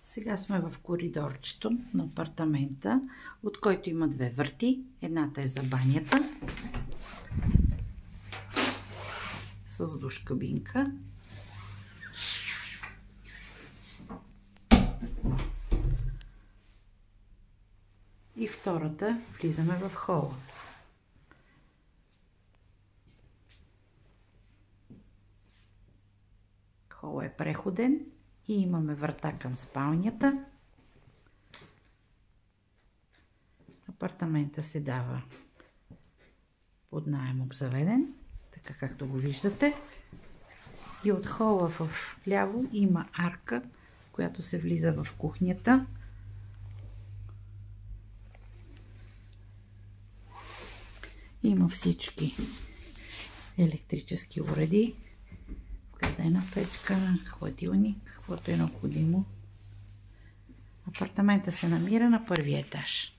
Сега сме в коридорчето на апартамента, от който има две врати. Едната е за банята с душ кабинка. И втората влизаме в хола. Хола е преходен и имаме врата към спалнята. Апартамента се дава под наем обзаведен, така както го виждате. И от хола в ляво има арка, която се влиза в кухнята. Има всички електрически уреди, вградена печка, хладилник, каквото е необходимо. Апартамента се намира на първия етаж.